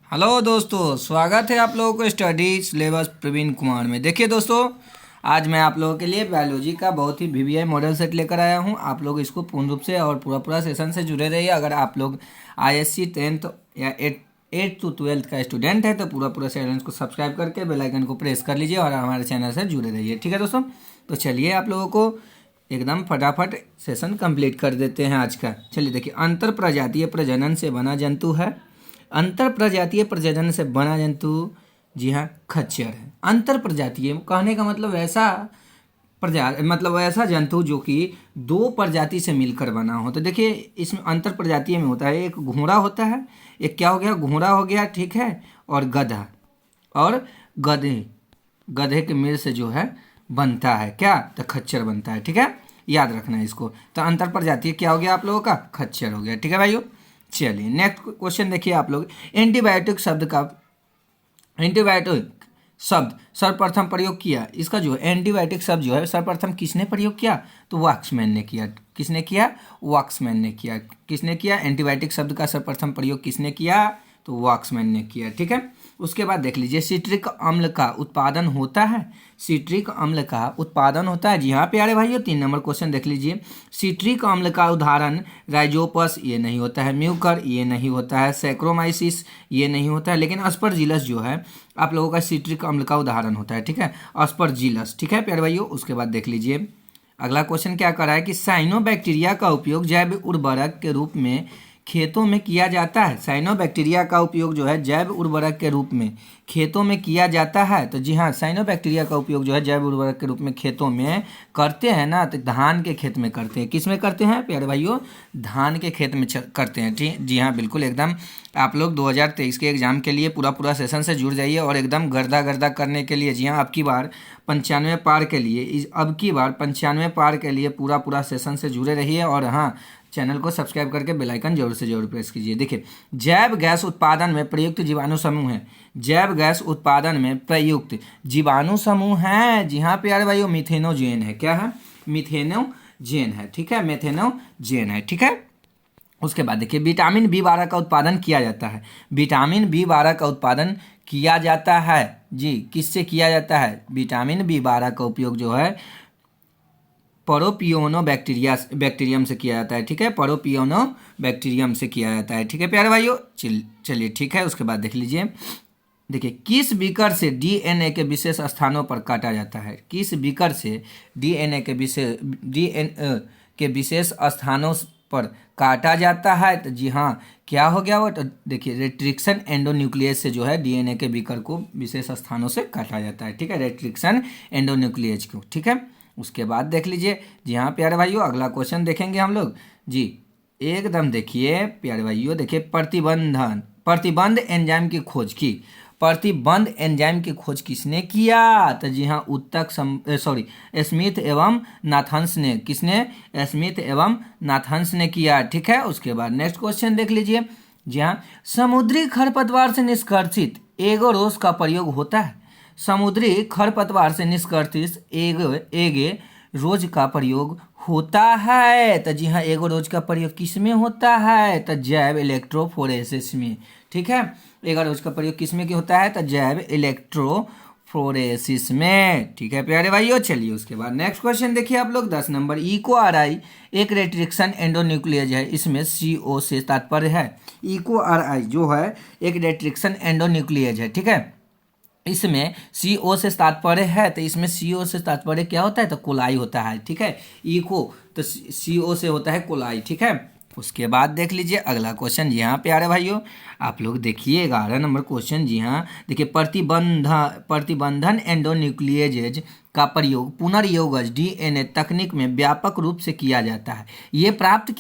Hello दोस्तों, स्वागत है आप लोगों को स्टडी सिलेबस प्रवीण कुमार में। देखिए दोस्तों, आज मैं आप लोगों के लिए बायोलॉजी का बहुत ही वीवीआई मॉडल सेट लेकर आया हूं। आप लोग इसको पूर्ण रूप से और पूरा सेशन से जुड़े रहिए। अगर आप लोग आईएससी 10th या 8th to 12th का स्टूडेंट है तो पूरा चैनल को सब्सक्राइब करके बेल आइकन को प्रेस कर लीजिए और हमारे चैनल से जुड़े रहिए। ठीक है दोस्तों, तो चलिए आप लोगों को एकदम फटाफट सेशन कंप्लीट कर देते हैं आज का। चलिए देखिए, अंतर प्रजातीय प्रजनन से बना जंतु है। अंतर प्रजातीय प्रजनन से बना जंतु, जी हाँ, खच्चर है। अंतर प्रजातीय कहने का मतलब ऐसा जंतु जो कि दो प्रजाति से मिलकर बना हो। तो देखिए, इसमें अंतर प्रजातीय में होता है, एक घोड़ा होता है, एक क्या हो गया, घोड़ा हो गया, ठीक है, और गधा और गधे के मेल से जो है बनता है क्या, तो खच्चर बनता है। ठीक है, याद रखना है इसको। तो अंतर प्रजातीय क्या हो गया आप लोगों का, खच्चर हो गया। ठीक है भाइयों, चलिए नेक्स्ट क्वेश्चन देखिए आप लोग। एंटीबायोटिक सर्वप्रथम प्रयोग किया, इसका जो एंटीबायोटिक शब्द जो है सर्वप्रथम किसने प्रयोग किया, तो वॉक्समैन ने किया। किसने किया, वॉक्समैन ने किया। किसने किया, एंटीबायोटिक शब्द का सर्वप्रथम प्रयोग किसने किया, तो वॉक्समैन ने किया। ठीक है, उसके बाद देख लीजिए, सिट्रिक अम्ल का उत्पादन होता है। सिट्रिक अम्ल का उत्पादन होता है, जी हाँ प्यारे भाइयों। 3 नंबर क्वेश्चन देख लीजिए। सिट्रिक अम्ल का उदाहरण राइजोपस, ये नहीं होता है। म्यूकर, ये नहीं होता है। सैक्रोमाइसिस, ये नहीं होता है। लेकिन अस्परजिलस जो है आप लोगों का सिट्रिक अम्ल का उदाहरण होता है। ठीक है, अस्परजिलस। ठीक है प्यारे भाइयों, उसके बाद देख लीजिए अगला क्वेश्चन क्या कर रहा है कि साइनोबैक्टीरिया का उपयोग जैव उर्वरक के रूप में खेतों में किया जाता है। साइनोबैक्टीरिया का उपयोग जो है जैव उर्वरक के रूप में खेतों में किया जाता है। तो जी हाँ, साइनोबैक्टीरिया का उपयोग जो है जैव उर्वरक के रूप में खेतों में करते हैं ना, तो धान के खेत में करते हैं। किस में करते हैं प्यारे भाइयों, धान के खेत में करते हैं। ठीक, जी हाँ, बिल्कुल एकदम। आप लोग 2023 के एग्जाम के लिए पूरा सेशन से जुड़ जाइए और एकदम गर्दा करने के लिए, जी हाँ, अब की बार 95 पार के लिए, अब की बार 95 पार के लिए पूरा सेशन से जुड़े रहिए। और हाँ, चैनल को सब्सक्राइब करके बेल आइकन जरूर से जरूर प्रेस कीजिए। देखिए, जैव गैस उत्पादन में प्रयुक्त जीवाणु समूह है। जैव गैस उत्पादन में प्रयुक्त जीवाणु समूह है, जी हाँ प्यारे भाइयों, मिथेनोजेन है। क्या है, मिथेनोजेन है। ठीक है, मिथेनोजेन है। ठीक है, उसके बाद देखिए, विटामिन B12 का उत्पादन किया जाता है। विटामिन B12 का उत्पादन किया जाता है, जी, किससे किया जाता है, विटामिन B12 का उपयोग जो है परोपियोनो बैक्टीरियम से किया जाता है। ठीक है, परोपियोनो बैक्टीरियम से किया जाता है। ठीक है प्यारे भाइयों, चलिए ठीक है। उसके बाद देख लीजिए, देखिए, किस बीकर से डीएनए के विशेष स्थानों पर काटा जाता है। किस बीकर से डीएनए के विशेष स्थानों पर काटा जाता है, तो जी हाँ, क्या हो गया वो, तो देखिए, रेस्ट्रिक्शन एंडोन्यूक्लियस से जो है डीएनए के बीकर को विशेष स्थानों से काटा जाता है। ठीक है, रेस्ट्रिक्शन एंडोन्यूक्लियस को। ठीक है, उसके बाद देख लीजिए, जी हाँ प्यारे भाइयों, अगला क्वेश्चन देखेंगे हम लोग। जी एकदम देखिए प्यारे भाइयों, देखिए, प्रतिबंध एंजाइम की खोज की। प्रतिबंध एंजाइम की खोज किसने किया, तो जी हाँ, स्मिथ एवं नाथन्स ने। किसने, स्मिथ एवं नाथन्स ने किया। ठीक है, उसके बाद नेक्स्ट क्वेश्चन देख लीजिए। जी हाँ, समुद्री खरपतवार से निष्कर्षित एगोरोस का प्रयोग होता है। समुद्री खरपतवार से निष्कर्षित एगे रोज का प्रयोग होता है। तो जी हाँ, एगो रोज का प्रयोग किस में होता है, तो जैव इलेक्ट्रोफोरेसिस में। ठीक है, एगो रोज का प्रयोग किस में होता है, तो जैव इलेक्ट्रोफोरेसिस में। ठीक है प्यारे भाइयों, चलिए उसके बाद नेक्स्ट क्वेश्चन देखिए आप लोग। 10 नंबर, इको-आरआई एक रेस्ट्रिक्शन एंडोन्यूक्लियस है। इसमें CO से तात्पर्य है। इको-आरआई जो है एक रेस्ट्रिक्शन एंडोन्यूक्लियस है। ठीक है, इसमें CO से तात्पर्य है, तो इसमें CO से तात्पर्य क्या होता है, तो कोलाई होता है। ठीक है, इको तो CO से होता है कोलाई। ठीक है, उसके बाद देख लीजिए अगला क्वेश्चन। जी हाँ प्यारे भाइयों, आप लोग देखिए 11 नंबर क्वेश्चन। जी हाँ, देखिए, प्रतिबंधन एंडोन्यूक्लियेज का प्रयोग पुनर्योगज DNA तकनीक में व्यापक रूप से किया जाता है। ये प्राप्त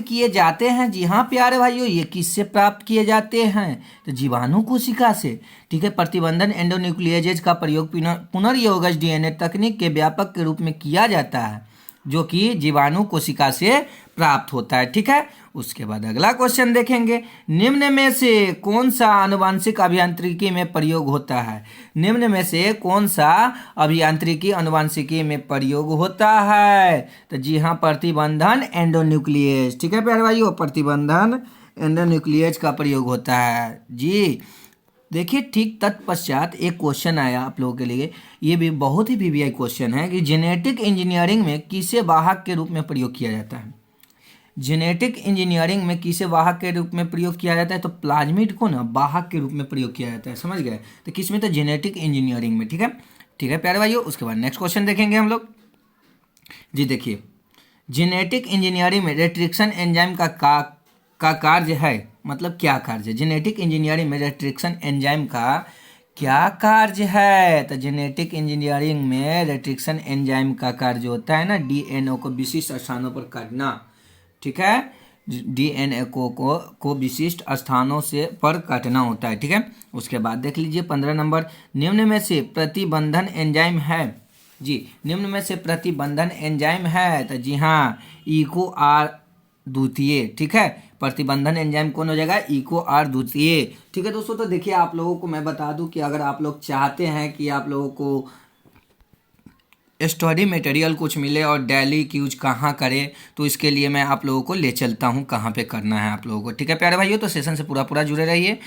किए जाते हैं, जी हाँ प्यारे भाइयों, ये किससे प्राप्त किए जाते हैं, तो जीवाणु कोशिका से। ठीक है, प्रतिबंधन एंडोन्यूक्लियेजेज का प्रयोग पुनर्योगज DNA तकनीक के व्यापक के रूप में किया जाता है, जो कि जीवाणु कोशिका से प्राप्त होता है। ठीक है, उसके बाद अगला क्वेश्चन देखेंगे। निम्न में से कौन सा आनुवांशिक अभियांत्रिकी में प्रयोग होता है। निम्न में से कौन सा अभियांत्रिकी आनुवांशिकी में प्रयोग होता है, तो जी हाँ, प्रतिबंधन एंडोन्यूक्लियस। ठीक है प्यारे भाइयों, प्रतिबंधन एंडोन्यूक्लियस का प्रयोग होता है जी। देखिए ठीक तत्पश्चात एक क्वेश्चन आया आप लोगों के लिए, ये भी बहुत ही वीवीआई क्वेश्चन है कि जेनेटिक इंजीनियरिंग में किसे वाहक के रूप में प्रयोग किया जाता है। जेनेटिक इंजीनियरिंग में किसे वाहक के रूप में प्रयोग किया जाता है, तो प्लाज्मिड को ना वाहक के रूप में प्रयोग किया जाता है, समझ गए। तो किस में, तो जेनेटिक इंजीनियरिंग में। ठीक है प्यारे भाइयों। उसके बाद नेक्स्ट क्वेश्चन देखेंगे हम लोग जी। देखिए जेनेटिक इंजीनियरिंग में रेस्ट्रिक्शन एंजाइम का कार्य है, मतलब क्या कार्य है। जेनेटिक इंजीनियरिंग में रेस्ट्रिक्शन एंजाइम का क्या कार्य है, तो जेनेटिक इंजीनियरिंग में रेस्ट्रिक्शन एंजाइम का कार्य होता है ना डीएनए को विशिष्ट स्थानों पर काटना। ठीक है, डीएनए को विशिष्ट स्थानों से पर काटना होता है। ठीक है, उसके बाद देख लीजिए 15 नंबर, निम्न में से प्रतिबंधन एंजाइम है जी। निम्न में से प्रतिबंधन एंजाइम है, तो जी हाँ इको आर द्वितीय। ठीक है, प्रतिबंधन एंजाइम कौन हो जाएगा, इको आर द्वितीय। ठीक है दोस्तों, तो देखिए आप लोगों को मैं बता दूं कि अगर आप लोग चाहते हैं कि आप लोगों को स्टडी मटेरियल कुछ मिले और डेली यूज कहाँ करें, तो इसके लिए मैं आप लोगों को ले चलता हूँ कहाँ पे करना है आप लोगों को। ठीक है प्यारे भाइयों, तो सेशन से पूरा जुड़े रहिए।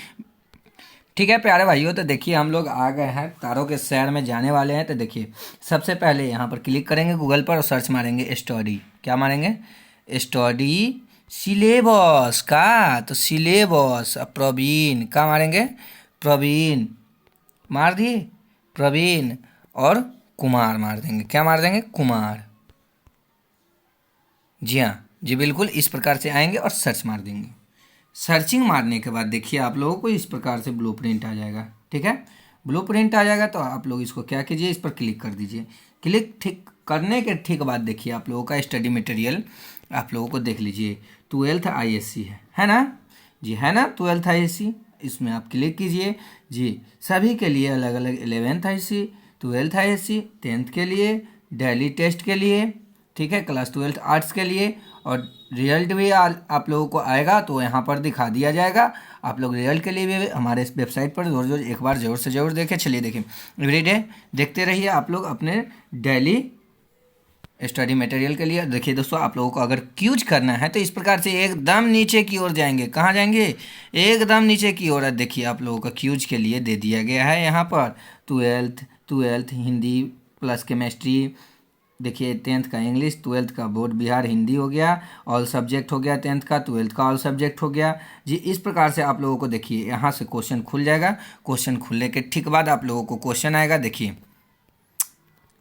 ठीक है प्यारे भाइयों, तो देखिए हम लोग आ गए हैं तारों के शहर में जाने वाले हैं। तो देखिए सबसे पहले यहाँ पर क्लिक करेंगे गूगल पर और सर्च मारेंगे स्टडी, क्या मारेंगे, स्टडी सिलेबस का, तो सिलेबस प्रवीण का मारेंगे, प्रवीण मार दिए, प्रवीण और कुमार मार देंगे, क्या मार देंगे, कुमार। जी हाँ जी बिल्कुल, इस प्रकार से आएंगे और सर्च मार देंगे। सर्चिंग मारने के बाद देखिए आप लोगों को इस प्रकार से ब्लूप्रिंट आ जाएगा। ठीक है, ब्लूप्रिंट आ जाएगा तो आप लोग इसको क्या कीजिए, इस पर क्लिक कर दीजिए। क्लिक ठीक करने के ठीक बाद देखिए आप लोगों का स्टडी मटेरियल आप लोगों को देख लीजिए। 12th ISC है ना जी, है ना 12th ISC, इसमें आप क्लिक कीजिए जी। सभी के लिए अलग अलग 11th ISC, 12th ISC, 10th के लिए, डेली टेस्ट के लिए, ठीक है, क्लास 12th आर्ट्स के लिए, और रिजल्ट भी आप लोगों को आएगा तो यहाँ पर दिखा दिया जाएगा। आप लोग रिजल्ट के लिए भी हमारे इस वेबसाइट पर रोज एक बार ज़रूर से ज़रूर देखें। चलिए देखें, एवरीडे देखते रहिए आप लोग अपने डेली स्टडी मटेरियल के लिए। देखिए दोस्तों, आप लोगों को अगर क्यूज करना है तो इस प्रकार से एकदम नीचे की ओर जाएंगे। कहाँ जाएंगे, एकदम नीचे की ओर। देखिए आप लोगों का क्यूज के लिए दे दिया गया है यहाँ पर 12th हिंदी प्लस केमिस्ट्री, देखिए 10th का इंग्लिश, 12th का बोर्ड बिहार हिंदी हो गया, ऑल सब्जेक्ट हो गया 10th का, 12th का ऑल सब्जेक्ट हो गया जी। इस प्रकार से आप लोगों को देखिए यहाँ से क्वेश्चन खुल जाएगा। क्वेश्चन खुलने के ठीक बाद आप लोगों को क्वेश्चन आएगा। देखिए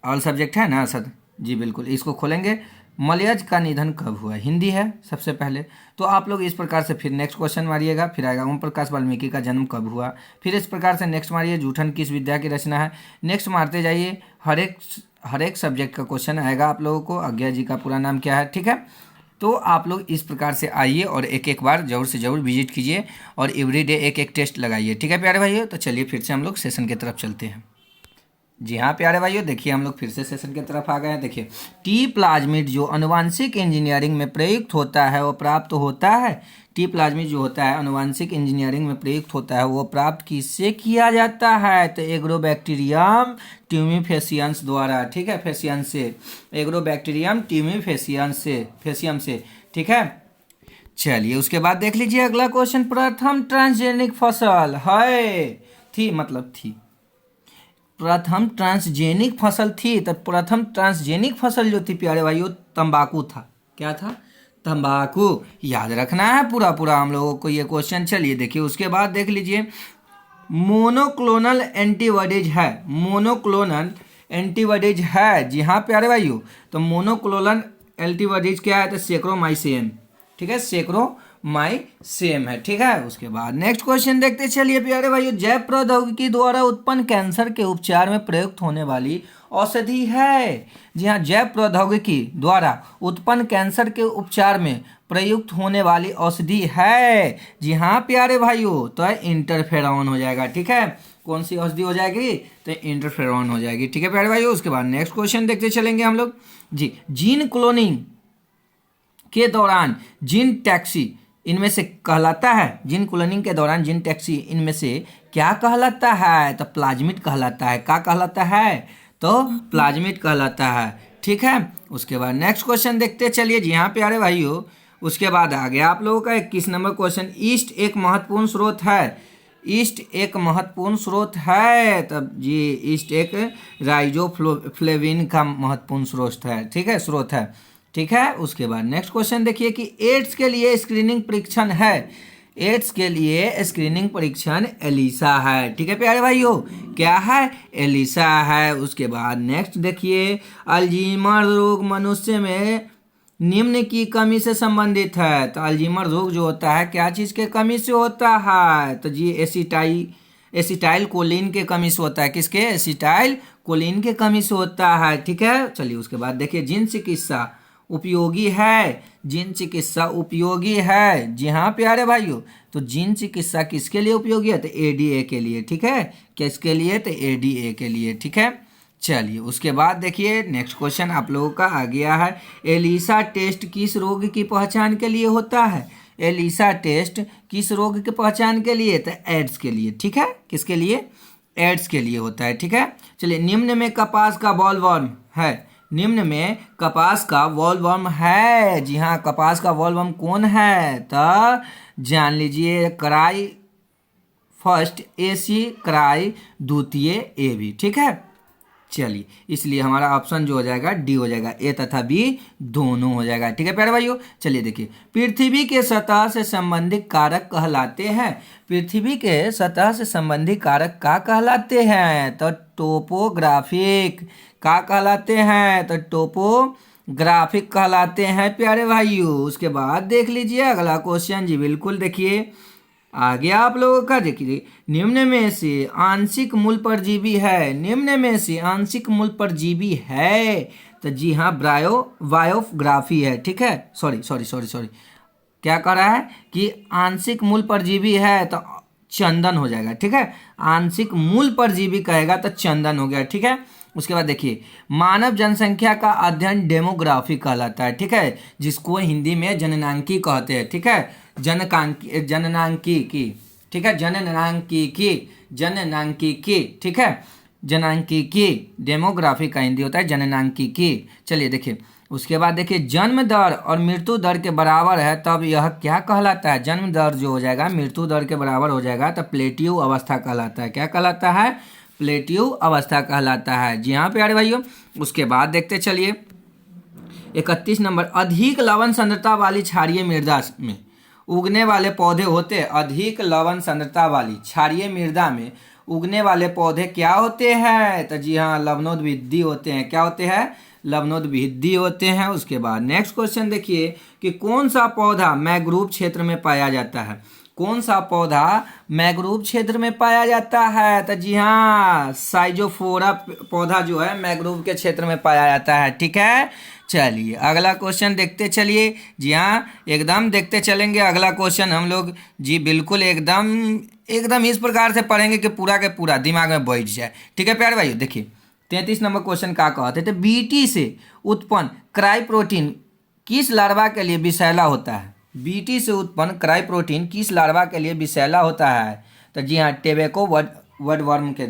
ऑल सब्जेक्ट है ना सर जी, बिल्कुल, इसको खोलेंगे। मलयज का निधन कब हुआ, हिंदी है सबसे पहले, तो आप लोग इस प्रकार से फिर नेक्स्ट क्वेश्चन मारिएगा। फिर आएगा ओम प्रकाश वाल्मीकि का जन्म कब हुआ, फिर इस प्रकार से नेक्स्ट मारिए, जूठन किस विद्या की रचना है, नेक्स्ट मारते जाइए। हर एक सब्जेक्ट का क्वेश्चन आएगा आप लोगों को। आज्ञा जी का पूरा नाम क्या है, ठीक है। तो आप लोग इस प्रकार से आइए और एक एक बार ज़रूर से ज़रूर विजिट कीजिए और एवरीडे एक एक टेस्ट लगाइए। ठीक है प्यारे भाइयों, तो चलिए फिर से हम लोग सेशन की तरफ चलते हैं। जी हाँ प्यारे भाइयों, देखिए हम लोग फिर से सेशन की तरफ आ गए हैं। देखिए टी प्लाज्मिड जो आनुवांशिक इंजीनियरिंग में प्रयुक्त होता है वो प्राप्त होता है। टी प्लाज्मिड जो होता है आनुवांशिक इंजीनियरिंग में प्रयुक्त होता है वो प्राप्त किससे किया जाता है, तो एग्रोबैक्टीरियम ट्यूमिफेसियंस द्वारा। ठीक है, फेसियंस से, एग्रोबैक्टीरियम ट्यूमिफेसियंस से, फेसियम से। ठीक है, चलिए उसके बाद देख लीजिए अगला क्वेश्चन। प्रथम ट्रांसजेनिक फसल है, थी मतलब थी, प्रथम ट्रांसजेनिक फसल थी। तो प्रथम ट्रांसजेनिक फसल जो थी प्यारे भाइयों तंबाकू था। क्या था, तंबाकू। याद रखना है पूरा पूरा हम लोगों को ये क्वेश्चन। चलिए देखिए उसके बाद देख लीजिए मोनोक्लोनल एंटीबॉडीज है, मोनोक्लोनल एंटीबॉडीज है। जी हाँ प्यारे भाइयों, तो मोनोक्लोनल एंटीबॉडीज क्या है, तो सैकरोमाइसिन। ठीक है, सैकरोमाइसिन है। ठीक है, उसके बाद नेक्स्ट क्वेश्चन देखते चलिए प्यारे भाइयों। जैव प्रौद्योगिकी द्वारा उत्पन्न कैंसर के उपचार में प्रयुक्त होने वाली औषधि है। जी हाँ, जैव प्रौद्योगिकी द्वारा उत्पन्न कैंसर के उपचार में प्रयुक्त होने वाली औषधि है। जी हाँ प्यारे भाइयों, तो इंटरफेरॉन हो जाएगा। ठीक है, कौन सी औषधि हो जाएगी, तो इंटरफेरॉन हो जाएगी। ठीक है प्यारे भाइयों, उसके बाद नेक्स्ट क्वेश्चन देखते चलेंगे हम लोग जी। जीन क्लोनिंग के दौरान जीन टैक्सी इनमें से कहलाता है, जीन क्लोनिंग के दौरान जीन टैक्सी इनमें से क्या कहलाता है, तो प्लाज्मिड कहलाता है। क्या कहलाता है, तो प्लाज्मिड कहलाता है। ठीक है, उसके बाद नेक्स्ट क्वेश्चन देखते चलिए। जी हाँ प्यारे भाइयों, उसके बाद आ गया आप लोगों का 21 नंबर क्वेश्चन, ईस्ट एक महत्वपूर्ण स्रोत है। ईस्ट एक महत्वपूर्ण स्रोत है, तब जी ईस्ट एक राइजोफ्लेविन का महत्वपूर्ण स्रोत है, ठीक है, स्रोत है, ठीक है। उसके बाद नेक्स्ट क्वेश्चन देखिए कि एड्स के लिए स्क्रीनिंग परीक्षण है। एड्स के लिए स्क्रीनिंग परीक्षण एलिसा है, ठीक है प्यारे भाइयों, क्या है, एलिसा है। उसके बाद नेक्स्ट देखिए, अल्जीमर रोग मनुष्य में निम्न की कमी से संबंधित है। तो अल्जीमर रोग जो होता है क्या चीज़ के कमी से होता है, तो जी एसिटाइल कोलिन के कमी से होता है। किसके, एसिटाइल कोलिन के कमी से होता है, ठीक है। चलिए उसके बाद देखिए, जिन चिकित्सा उपयोगी है, जिन चिकित्सा उपयोगी है, जी हाँ प्यारे भाइयों, तो जिन चिकित्सा किसके लिए उपयोगी है, तो एडीए के लिए, ठीक है, किसके लिए, तो एडीए के लिए, ठीक है। चलिए उसके बाद देखिए नेक्स्ट क्वेश्चन आप लोगों का आ गया है, एलिसा टेस्ट किस रोग की पहचान के लिए होता है। एलिसा टेस्ट किस रोग की पहचान के लिए, तो एड्स के लिए, ठीक है, किसके लिए, एड्स के लिए होता है, ठीक है। चलिए, निम्न में कपास का बॉलवर्म है, निम्न में कपास का वॉलवर्म है, जी हाँ, कपास का वॉलवर्म कौन है, तो जान लीजिए, cry first A C, cry द्वितीय ए बी, ठीक है। चलिए, इसलिए हमारा ऑप्शन जो हो जाएगा डी हो जाएगा, ए तथा बी दोनों हो जाएगा, ठीक है प्यारे भाइयों। चलिए देखिए, पृथ्वी के सतह से संबंधित कारक कहलाते हैं। पृथ्वी के सतह से संबंधित कारक क्या कहलाते हैं, तो टोपोग्राफिक, क्या कहलाते हैं, तो टोपोग्राफिक कहलाते हैं प्यारे भाइयों। उसके बाद देख लीजिए अगला क्वेश्चन, जी बिल्कुल देखिए आ गया आप लोगों का, देखिए, निम्न में से आंशिक मूल परजीवी है, निम्न में से आंशिक मूल परजीवी है, तो जी हाँ बायोग्राफी है, ठीक है, सॉरी क्या कह रहा है कि आंशिक मूल परजीवी है, तो चंदन हो जाएगा, ठीक है, आंशिक मूल परजीवी कहेगा तो चंदन हो गया, ठीक है। उसके बाद देखिए, मानव जनसंख्या का अध्ययन डेमोग्राफी कहलाता है, ठीक है, जिसको हिंदी में जननांकी कहते हैं, ठीक है, जननांकी, ठीक है, जननांकी, ठीक है, जननांकी, डेमोग्राफी का हिंदी होता है जननांकी। चलिए देखिए, उसके बाद देखिए, जन्म दर और मृत्यु दर के बराबर है, तब यह क्या कहलाता है, जन्म दर जो हो जाएगा मृत्यु दर के बराबर हो जाएगा, तो प्लेटिव अवस्था कहलाता है, क्या कहलाता है, प्लेटिव अवस्था कहलाता है, जी हाँ प्यारे भाइयों। उसके बाद देखते चलिए 31 नंबर, अधिक लवण सांद्रता वाली क्षारीय मृदा में उगने वाले पौधे होते हैं। अधिक लवण सांद्रता वाली क्षारीय मृदा में उगने वाले पौधे क्या होते हैं, तो जी हाँ लवणोद्भिद्दी होते हैं, क्या होते हैं, लवणोद्भिद्दी होते हैं। उसके बाद नेक्स्ट क्वेश्चन देखिए कि कौन सा पौधा मैंग्रोव क्षेत्र में पाया जाता है, कौन सा पौधा मैंग्रोव क्षेत्र में पाया जाता है, तो जी हाँ साइजोफोरा पौधा जो है मैंग्रोव के क्षेत्र में पाया जाता है, ठीक है। चलिए अगला क्वेश्चन देखते चलिए, जी हाँ एकदम देखते चलेंगे अगला क्वेश्चन हम लोग, जी बिल्कुल एकदम इस प्रकार से पढ़ेंगे कि पूरा के पूरा दिमाग में बैठ जाए, ठीक है प्यारे भाइयों। देखिए 33 नंबर क्वेश्चन क्या कहते थे, बीटी से उत्पन्न क्राई प्रोटीन किस लार्वा के लिए विषैला होता है। बीटी से उत्पन्न क्राई प्रोटीन किस लार्वा के लिए विषैला होता है, तो जी हाँ टेबैको वुडवर्म के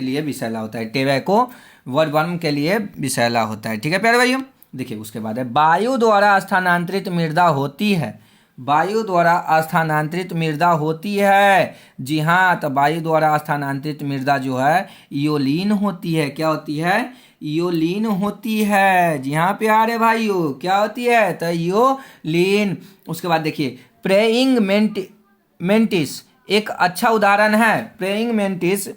लिए विषैला होता है, टेबैको वुडवर्म के लिए विषैला होता है, ठीक है प्यारे भाइयों। देखिए उसके बाद है, वायु द्वारा स्थानांतरित मृदा होती है, वायु द्वारा स्थानांतरित मृदा होती है, जी हाँ, तो वायु द्वारा स्थानांतरित मृदा जो है इयोलीन होती है, क्या होती है, इयोलीन होती है, जी हाँ प्यारे भाइयों, क्या होती है, तो इयोलीन। उसके बाद देखिए, प्रेइंग मेंटिस एक अच्छा उदाहरण है, प्रेइंग मेंटिस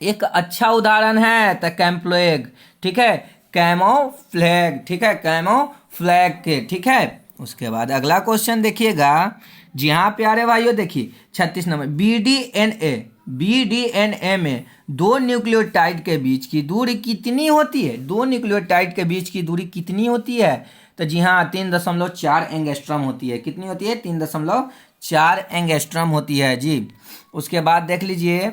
एक अच्छा उदाहरण है, तो कैम्प्लोएग, ठीक है, कैमोफ्लैग, ठीक है, कैमोफ्लैग के, ठीक है। उसके बाद अगला क्वेश्चन देखिएगा, जी हाँ प्यारे भाइयों, देखिए 36 नंबर, बीडीएनए में दो न्यूक्लियोटाइड के बीच की दूरी कितनी होती है, दो न्यूक्लियोटाइड के बीच की दूरी कितनी होती है, तो जी हाँ 3.4 एंगस्ट्रॉम होती है, कितनी होती है, 3.4 एंगस्ट्रॉम होती है जी। उसके बाद देख लीजिए,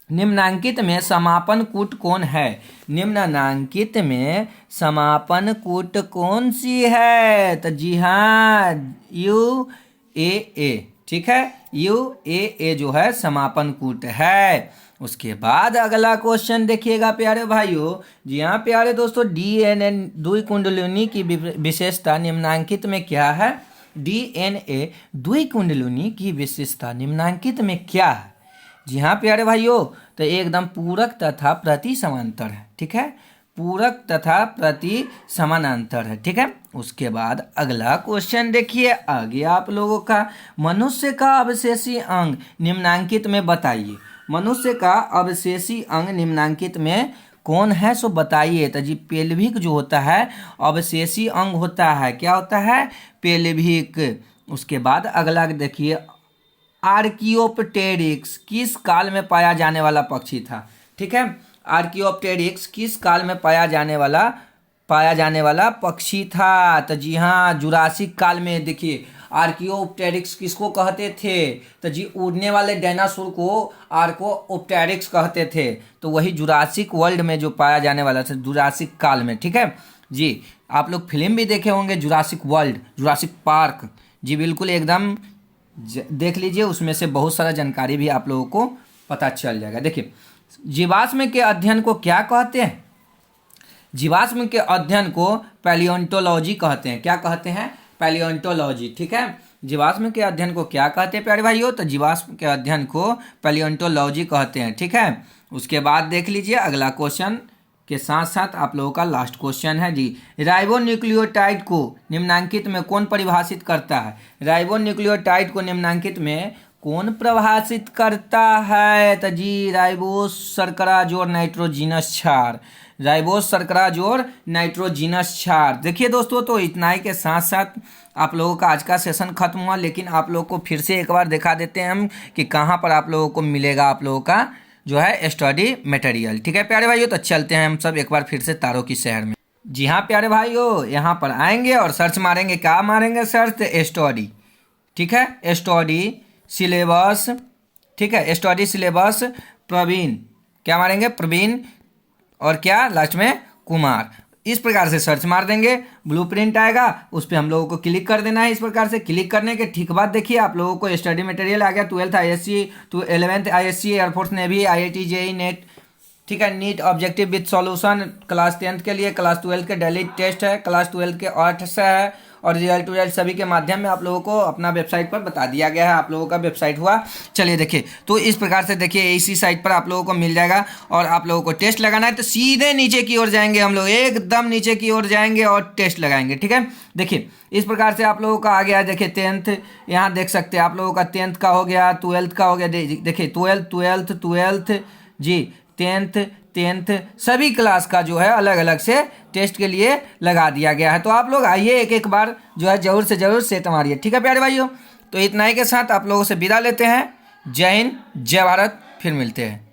निम्नांकित में समापन कूट कौन है, निम्नांकित में समापन कूट कौन सी है, तो जी हाँ UAA, ठीक है, UAA जो है समापन कूट है। उसके बाद अगला क्वेश्चन देखिएगा प्यारे भाइयों। जी हाँ प्यारे दोस्तों, डीएनए द्विकुंडलिनी की विशेषता निम्नांकित में क्या है? डीएनए द्विकुंडलिनी की विशेषता निम्नांकित में क्या है? जी हाँ प्यारे भाइयों, तो एकदम पूरक तथा प्रति समांतर है। ठीक है, पूरक तथा प्रति समानांतर है। ठीक है, उसके बाद अगला क्वेश्चन देखिए आगे आप लोगों का, मनुष्य का अवशेषी अंग निम्नांकित में बताइए। मनुष्य का अवशेषी अंग निम्नांकित में कौन है, सो बताइए। तो जी पेल्विक जो होता है अवशेषी अंग होता है, क्या होता है? पेल्विक। उसके बाद अगला देखिए, आर्कियोप्टेरिक्स किस काल में पाया जाने वाला पक्षी था? ठीक है, आर्कियोप्टेरिक्स किस काल में पाया जाने वाला पक्षी था? तो जी हाँ, जुरासिक काल में। देखिए आर्कियोप्टेरिक्स किसको कहते थे? तो जी उड़ने वाले डायनासोर को आर्कियोप्टेरिक्स कहते थे। तो वही जुरासिक वर्ल्ड में जो पाया जाने वाला था, जुरासिक काल में। ठीक है जी, आप लोग फिल्म भी देखे होंगे, जुरासिक वर्ल्ड, जुरासिक पार्क। जी बिल्कुल, एकदम देख लीजिए, उसमें से बहुत सारा जानकारी भी आप लोगों को पता चल जाएगा। देखिए जीवाश्म के अध्ययन को क्या कहते हैं? जीवाश्म के अध्ययन को पैलियोंटोलॉजी कहते हैं। क्या कहते हैं? पैलियोंटोलॉजी। ठीक है, जीवाश्म के अध्ययन को क्या कहते हैं प्यारे भाइयों? तो जीवाश्म के अध्ययन को पैलियोंटोलॉजी कहते हैं। ठीक है, उसके बाद देख लीजिए अगला क्वेश्चन के साथ साथ आप लोगों का लास्ट क्वेश्चन है जी, राइबोन्यूक्लियोटाइड को निम्नांकित में कौन परिभाषित करता है? राइबोन्यूक्लियोटाइड को निम्नांकित में कौन परिभाषित करता है? तो जी राइबोस शर्करा जोड़ नाइट्रोजिनस क्षार, राइबोस शर्करा जोड़ नाइट्रोजिनस क्षार। देखिए दोस्तों, तो इतना ही के साथ साथ आप लोगों का आज का सेशन खत्म हुआ, लेकिन आप लोगों को फिर से एक बार दिखा देते हैं हम कि कहाँ पर आप लोगों को मिलेगा आप लोगों का जो है स्टडी मटेरियल। ठीक है प्यारे भाइयों, तो चलते हैं हम सब एक बार फिर से तारों की शहर में। जी हाँ प्यारे भाइयों, यहाँ पर आएंगे और सर्च मारेंगे। क्या मारेंगे? Search study. ठीक है, स्टडी सिलेबस। ठीक है, स्टडी सिलेबस प्रवीण। क्या मारेंगे? प्रवीण और क्या लास्ट में? कुमार। इस प्रकार से सर्च मार देंगे, ब्लूप्रिंट आएगा, उस पर हम लोगों को क्लिक कर देना है। इस प्रकार से क्लिक करने के ठीक बाद देखिए आप लोगों को स्टडी मटेरियल आ गया। 12th ISC to 11th ISC, air force navy, IIT JEE NET. ठीक है, NEET objective with solution. Class 10th के लिए, क्लास 12th के डेली टेस्ट है, क्लास 12th के 8 से है, और रिजल्ट टूजल्ट सभी के माध्यम में आप लोगों को अपना वेबसाइट पर बता दिया गया है। आप लोगों का वेबसाइट हुआ, चलिए देखिए, तो इस प्रकार से देखिए इसी साइट पर आप लोगों को मिल जाएगा। और आप लोगों को टेस्ट लगाना है तो सीधे नीचे की ओर जाएंगे, हम लोग एकदम नीचे की ओर जाएंगे और टेस्ट लगाएंगे। ठीक है, देखिए इस प्रकार से आप लोगों का आ गया। देखिए 10th यहाँ देख सकते हैं आप लोगों का, 10th का हो गया, 12th का हो गया। देखिए 12th जी, 10th सभी क्लास का जो है अलग अलग से टेस्ट के लिए लगा दिया गया है। तो आप लोग आइए एक एक बार जो है जरूर से जरूर सेट मारिए। ठीक है प्यारे भाइयों, तो इतना ही के साथ आप लोगों से विदा लेते हैं। जय हिंद, जय भारत, फिर मिलते हैं।